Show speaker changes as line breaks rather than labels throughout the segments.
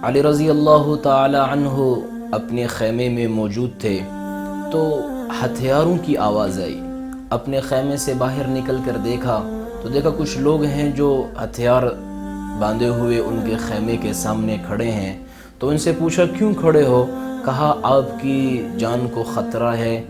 علی رضی اللہ تعالی عنہ اپنے خیمے میں موجود تھے تو ہتھیاروں کی آواز آئی۔ اپنے خیمے سے باہر نکل کر دیکھا تو دیکھا کچھ لوگ ہیں جو ہتھیار باندھے ہوئے ان کے خیمے کے سامنے کھڑے ہیں۔ تو ان سے پوچھا کیوں کھڑے ہو؟ کہا آپ کی جان کو خطرہ ہے،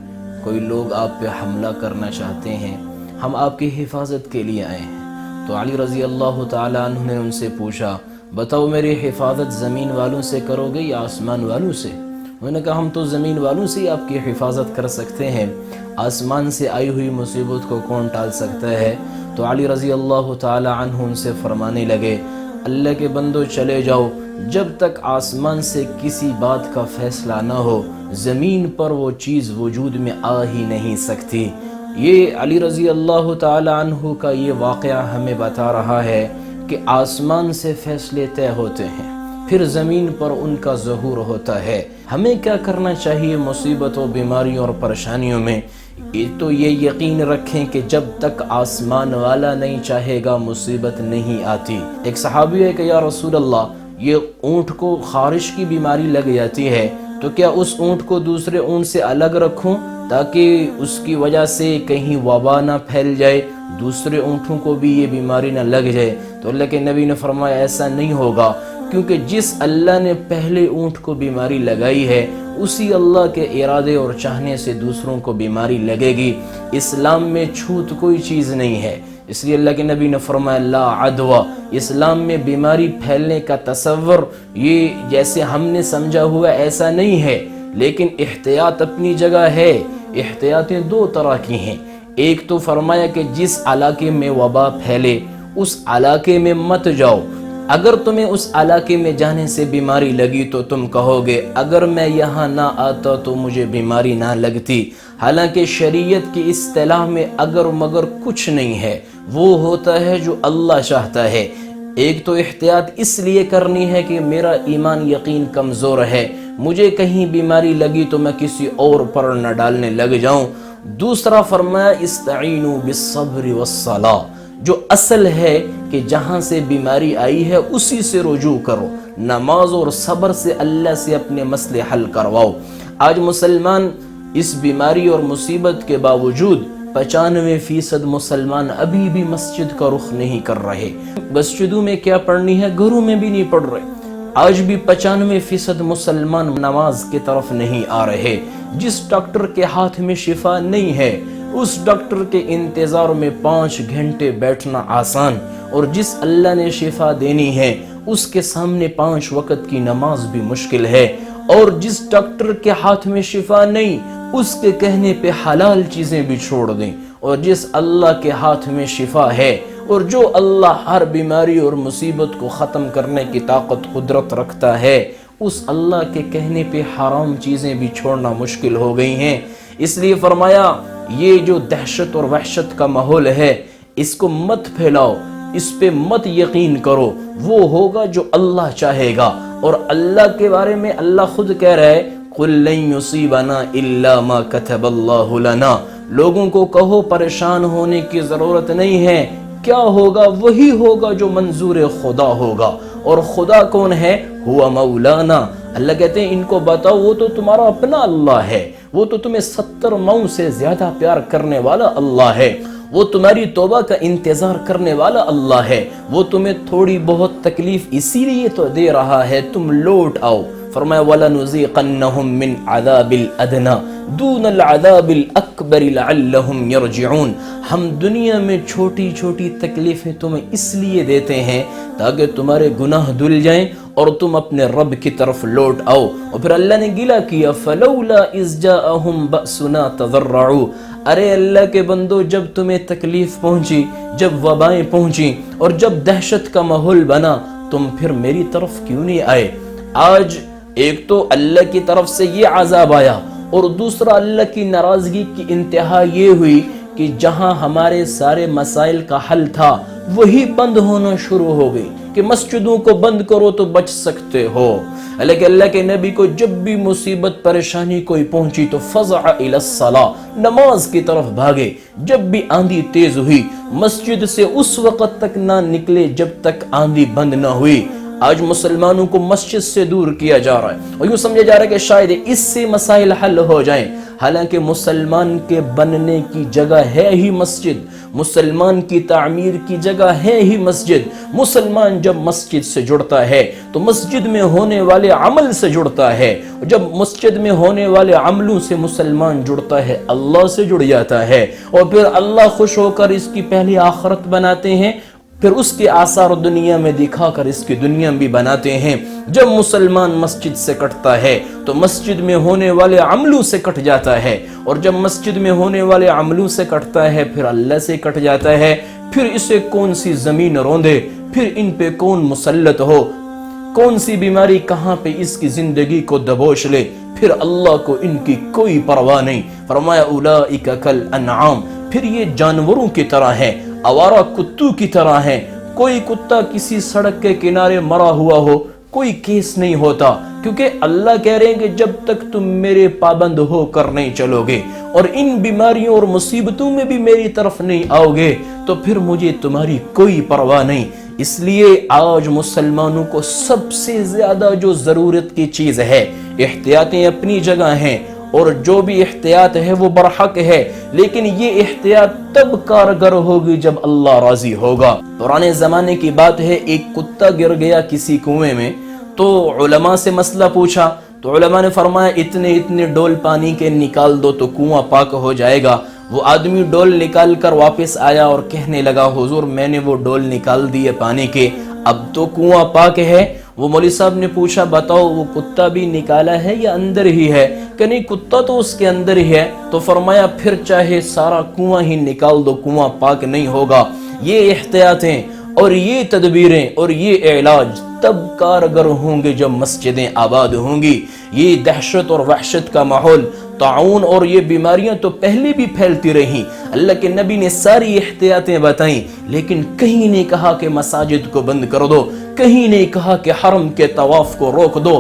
کوئی لوگ آپ پہ حملہ کرنا چاہتے ہیں، ہم آپ کی حفاظت کے لیے آئے ہیں۔ تو علی رضی اللہ تعالی عنہ نے ان سے پوچھا بتاؤ میری حفاظت زمین والوں سے کرو گے یا آسمان والوں سے؟ انہوں نے کہا ہم تو زمین والوں سے ہی آپ کی حفاظت کر سکتے ہیں، آسمان سے آئی ہوئی مصیبت کو کون ٹال سکتا ہے؟ تو علی رضی اللہ تعالی عنہ ان سے فرمانے لگے اللہ کے بندو چلے جاؤ، جب تک آسمان سے کسی بات کا فیصلہ نہ ہو زمین پر وہ چیز وجود میں آ ہی نہیں سکتی۔ یہ علی رضی اللہ تعالی عنہ کا یہ واقعہ ہمیں بتا رہا ہے کہ آسمان سے فیصلے طے ہوتے ہیں، پھر زمین پر ان کا ظہور ہوتا ہے۔ ہمیں کیا کرنا چاہیے مصیبتوں، بیماریوں اور پریشانیوں میں؟ ایک تو یہ یقین رکھیں کہ جب تک آسمان والا نہیں چاہے گا مصیبت نہیں آتی۔ ایک صحابی ہے کہ یا رسول اللہ یہ اونٹ کو خارش کی بیماری لگ جاتی ہے تو کیا اس اونٹ کو دوسرے اونٹ سے الگ رکھوں تاکہ اس کی وجہ سے کہیں وبا نہ پھیل جائے، دوسرے اونٹوں کو بھی یہ بیماری نہ لگ جائے؟ تو اللہ کے نبی نے فرمایا ایسا نہیں ہوگا، کیونکہ جس اللہ نے پہلے اونٹ کو بیماری لگائی ہے اسی اللہ کے ارادے اور چاہنے سے دوسروں کو بیماری لگے گی۔ اسلام میں چھوت کوئی چیز نہیں ہے، اس لیے اللہ کے نبی نے فرمایا لا عدوہ، اسلام میں بیماری پھیلنے کا تصور یہ جیسے ہم نے سمجھا ہوا ایسا نہیں ہے، لیکن احتیاط اپنی جگہ ہے۔ احتیاطیں دو طرح کی ہیں، ایک تو فرمایا کہ جس علاقے میں وبا پھیلے اس علاقے میں مت جاؤ، اگر تمہیں اس علاقے میں جانے سے بیماری لگی تو تم کہو گے اگر میں یہاں نہ آتا تو مجھے بیماری نہ لگتی، حالانکہ شریعت کی اصطلاح میں اگر مگر کچھ نہیں ہے، وہ ہوتا ہے جو اللہ چاہتا ہے۔ ایک تو احتیاط اس لیے کرنی ہے کہ میرا ایمان یقین کمزور ہے، مجھے کہیں بیماری لگی تو میں کسی اور پر نہ ڈالنے لگ جاؤں۔ دوسرا فرمایا استعینوا بالصبر والصلاۃ، جو اصل ہے کہ جہاں سے بیماری آئی ہے اسی سے رجوع کرو، نماز اور صبر سے اللہ سے اپنے مسئلے حل کرواؤ۔ آج مسلمان اس بیماری اور مصیبت کے باوجود 95% مسلمان ابھی بھی مسجد کا رخ نہیں کر رہے۔ مسجدوں میں کیا پڑھنی ہے گھروں میں بھی نہیں پڑھ رہے۔ آج بھی 95% مسلمان نماز کی طرف نہیں آ رہے۔ جس ڈاکٹر کے ہاتھ میں شفا نہیں ہے اس ڈاکٹر کے انتظار میں 5 گھنٹے بیٹھنا آسان، اور جس اللہ نے شفا دینی ہے اس کے سامنے 5 وقت کی نماز بھی مشکل ہے۔ اور جس ڈاکٹر کے ہاتھ میں شفا نہیں اس کے کہنے پہ حلال چیزیں بھی چھوڑ دیں، اور جس اللہ کے ہاتھ میں شفا ہے اور جو اللہ ہر بیماری اور مصیبت کو ختم کرنے کی طاقت قدرت رکھتا ہے اس اللہ کے کہنے پہ حرام چیزیں بھی چھوڑنا مشکل ہو گئی ہیں۔ اس لیے فرمایا یہ جو دہشت اور وحشت کا ماحول ہے اس کو مت پھیلاؤ، اس پہ مت یقین کرو، وہ ہوگا جو اللہ چاہے گا۔ اور اللہ کے بارے میں اللہ خود کہہ رہا ہے قُل لَن يُصِيبَنَا إِلَّا مَا كَتَبَ اللَّهُ لَنَا، لوگوں کو کہو پریشان ہونے کی ضرورت نہیں ہے، کیا ہوگا وہی ہوگا جو منظور خدا ہوگا۔ اور خدا کون ہے؟ ہوا مولانا، اللہ کہتے ہیں ان کو بتاؤ وہ تو تمہارا اپنا اللہ ہے، وہ تو تمہیں 70 ماؤں سے زیادہ پیار کرنے والا اللہ ہے، وہ تمہاری توبہ کا انتظار کرنے والا اللہ ہے، وہ تمہیں تھوڑی بہت تکلیف اسی لیے تو دے رہا ہے تم لوٹ آؤ۔ فرمایا وَلَنُذِيقَنَّهُم مِّنْ عَذَابِ الْأَدْنَىٰ دُونَ الْعَذَابِ الْأَكْبَرِ لَعَلَّهُمْ يَرْجِعُونَ، ہم دنیا میں چھوٹی چھوٹی تکلیفیں تمہیں اس لیے دیتے ہیں تاکہ تمہارے گناہ دھل جائیں اور تم اپنے رب کی طرف لوٹ آؤ۔ اور پھر اللہ نے گلہ کیا فَلَوْلَا إِذْ جَاءَهُمْ بَأْسُنَا تَضَرَّعُوا، ارے اللہ کے بندو جب تمہیں تکلیف پہنچی، جب وبائیں پہنچی اور جب دہشت کا ماحول بنا تم پھر میری طرف کیوں نہیں آئے؟ آج ایک تو اللہ کی طرف سے یہ عذاب آیا اور دوسرا اللہ کی ناراضگی کی انتہا یہ ہوئی کہ جہاں ہمارے سارے مسائل کا حل تھا وہی بند ہونا شروع ہو گئی کہ مسجدوں کو بند کرو تو بچ سکتے ہو۔ لیکن اللہ کے نبی کو جب بھی مصیبت پریشانی کوئی پہنچی تو فزع الی الصلاۃ، نماز کی طرف بھاگے۔ جب بھی آندھی تیز ہوئی مسجد سے اس وقت تک نہ نکلے جب تک آندھی بند نہ ہوئی۔ آج مسلمانوں کو مسجد سے دور کیا جا رہا ہے اور یوں سمجھا جا رہا ہے کہ شاید اس سے مسائل حل ہو جائیں، حالانکہ مسلمان کے بننے کی جگہ ہے ہی مسجد، مسلمان کی تعمیر کی جگہ ہے ہی مسجد۔ مسلمان جب مسجد سے جڑتا ہے تو مسجد میں ہونے والے عمل سے جڑتا ہے، جب مسجد میں ہونے والے عملوں سے مسلمان جڑتا ہے اللہ سے جڑ جاتا ہے، اور پھر اللہ خوش ہو کر اس کی پہلی آخرت بناتے ہیں، پھر اس کے آثار دنیا میں دکھا کر اس کی دنیا بھی بناتے ہیں۔ جب مسلمان مسجد سے کٹتا ہے تو مسجد میں ہونے والے عملوں سے کٹ جاتا ہے، اور جب مسجد میں ہونے والے عملوں سے کٹتا ہے پھر اللہ سے کٹ جاتا ہے۔ پھر اسے کون سی زمین روندے، پھر ان پہ کون مسلط ہو، کون سی بیماری کہاں پہ اس کی زندگی کو دبوچ لے، پھر اللہ کو ان کی کوئی پرواہ نہیں۔ فرمایا اولئک کالانعام، پھر یہ جانوروں کی طرح ہیں، آوارہ کتوں کی طرح ہیں۔ کوئی کتا کسی سڑک کے کنارے مرا ہوا ہو کوئی کیس نہیں ہوتا، کیونکہ اللہ کہہ رہے ہیں کہ جب تک تم میرے پابند ہو کر نہیں چلو گے اور ان بیماریوں اور مصیبتوں میں بھی میری طرف نہیں آؤ گے تو پھر مجھے تمہاری کوئی پرواہ نہیں۔ اس لیے آج مسلمانوں کو سب سے زیادہ جو ضرورت کی چیز ہے، احتیاطیں اپنی جگہ ہیں اور جو بھی احتیاط ہے وہ برحق ہے، لیکن یہ احتیاط تب کارگر ہوگی جب اللہ راضی ہوگا۔ پرانے زمانے کی بات ہے، ایک کتا گر گیا کسی کنویں میں تو علماء سے مسئلہ پوچھا تو علماء نے فرمایا اتنے ڈول پانی کے نکال دو تو کنواں پاک ہو جائے گا۔ وہ آدمی ڈول نکال کر واپس آیا اور کہنے لگا حضور میں نے وہ ڈول نکال دیے پانی کے، اب تو کنواں پاک ہے۔ وہ مولوی صاحب نے پوچھا بتاؤ وہ کتا بھی نکالا ہے یا اندر ہی ہے؟ کہ نہیں کتا تو اس کے اندر ہی ہے۔ تو فرمایا پھر چاہے سارا کنواں ہی نکال دو کنواں پاک نہیں ہوگا۔ یہ احتیاطیں اور یہ تدبیریں اور یہ علاج تب کارگر ہوں گے جب مسجدیں آباد ہوں گی۔ یہ دہشت اور وحشت کا ماحول، طاعون اور یہ بیماریاں تو پہلے بھی پھیلتی رہیں، اللہ کے نبی نے ساری احتیاطیں بتائیں، لیکن کہیں نہیں کہا کہ مساجد کو بند کر دو، کہیں نہیں کہا کہ حرم کے طواف کو روک دو۔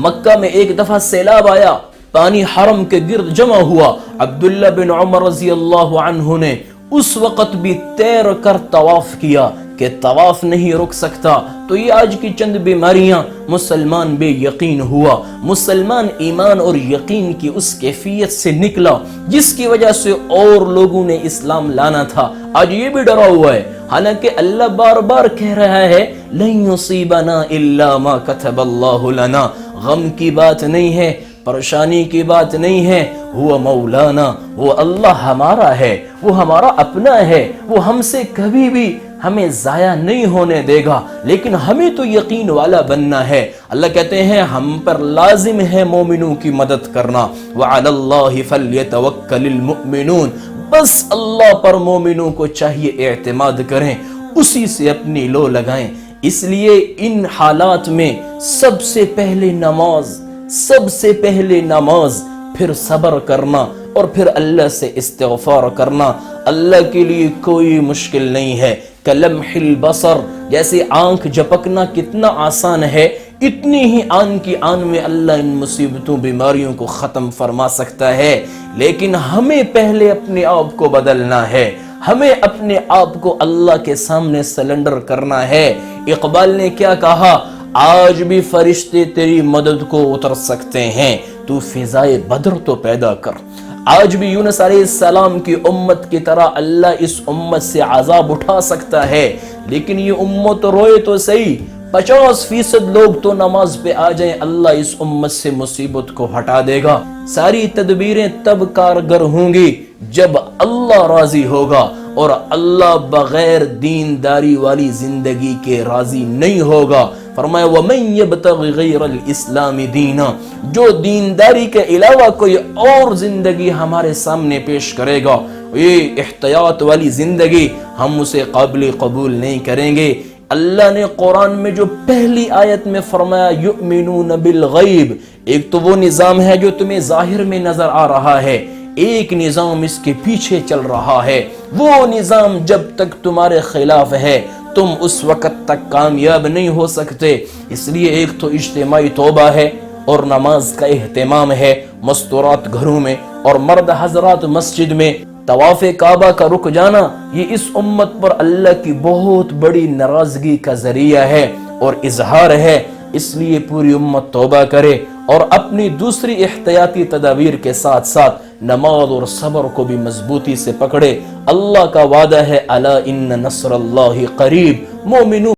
مکہ میں ایک دفعہ سیلاب آیا، پانی حرم کے گرد جمع ہوا، عبداللہ بن عمر رضی اللہ عنہ نے اس وقت بھی تیر کر طواف کیا کہ طواف نہیں رک سکتا۔ تو یہ آج کی چند بیماریاں، مسلمان بے یقین ہوا، مسلمان ایمان اور یقین کی اس کیفیت سے نکلا جس کی وجہ سے اور لوگوں نے اسلام لانا تھا، آج یہ بھی ڈرا ہوا ہے۔ حالانکہ اللہ بار بار کہہ رہا ہے لن یصیبنا الا ما کتب اللہ لنا، غم کی بات نہیں ہے، پریشانی کی بات نہیں ہے، وہ مولانا، وہ اللہ ہمارا ہے، وہ ہمارا اپنا ہے، وہ ہم سے کبھی بھی ہمیں ضائع نہیں ہونے دے گا، لیکن ہمیں تو یقین والا بننا ہے۔ اللہ کہتے ہیں ہم پر لازم ہے مومنوں کی مدد کرنا، وعلی اللہ فلیتوکل المؤمنون، بس اللہ پر مومنوں کو چاہیے اعتماد کریں، اسی سے اپنی لو لگائیں۔ اس لیے ان حالات میں سب سے پہلے نماز، پھر صبر کرنا اور پھر اللہ سے استغفار کرنا۔ اللہ کے لیے کوئی مشکل نہیں ہے، کلمح البصر، جیسے آنکھ جھپکنا کتنا آسان ہے، اتنی ہی آن کی آن میں اللہ ان مصیبتوں بیماریوں کو ختم فرما سکتا ہے۔ لیکن ہمیں پہلے اپنے آپ کو بدلنا ہے، ہمیں اپنے آپ کو اللہ کے سامنے سلنڈر کرنا ہے۔ اقبال نے کیا کہا، آج بھی فرشتے تیری مدد کو اتر سکتے ہیں، تو فضائے بدر تو پیدا کر۔ آج بھی یونس علیہ السلام کی امت کی طرح اللہ اس امت سے عذاب اٹھا سکتا ہے، لیکن یہ امت روئے تو صحیح، 50% لوگ تو نماز پہ آ جائیں، اللہ اس امت سے مصیبت کو ہٹا دے گا۔ ساری تدبیریں تب کارگر ہوں گی جب اللہ راضی ہوگا، اور اللہ بغیر دینداری والی زندگی کے راضی نہیں ہوگا۔ فرمایا وَمَن يَبْتَغِ غَيْرَ الْإِسْلَامِ دِينًا، جو دینداری کے علاوہ کوئی اور زندگی ہمارے سامنے پیش کرے گا، یہ احتیاط والی زندگی، ہم اسے قابل قبول نہیں کریں گے۔ اللہ نے قرآن میں جو پہلی آیت میں فرمایا یؤمنون بالغیب، ایک تو وہ نظام ہے جو تمہیں ظاہر میں نظر آ رہا ہے، ایک نظام اس کے پیچھے چل رہا ہے، وہ نظام جب تک تمہارے خلاف ہے تم اس وقت تک کامیاب نہیں ہو سکتے۔ اس لیے ایک تو اجتماعی توبہ ہے اور نماز کا اہتمام ہے مستورات گھروں میں، اور مرد حضرات مسجد میں طواف کعبہ کا رک جانا، یہ اس امت پر اللہ کی بہت بڑی ناراضگی کا ذریعہ ہے۔ اور اظہار ہے، اس لیے پوری امت توبہ کرے اور اپنی دوسری احتیاطی تدابیر کے ساتھ ساتھ نماز اور صبر کو بھی مضبوطی سے پکڑے۔ اللہ کا وعدہ ہے الا ان نصر اللہ قریب، مومنون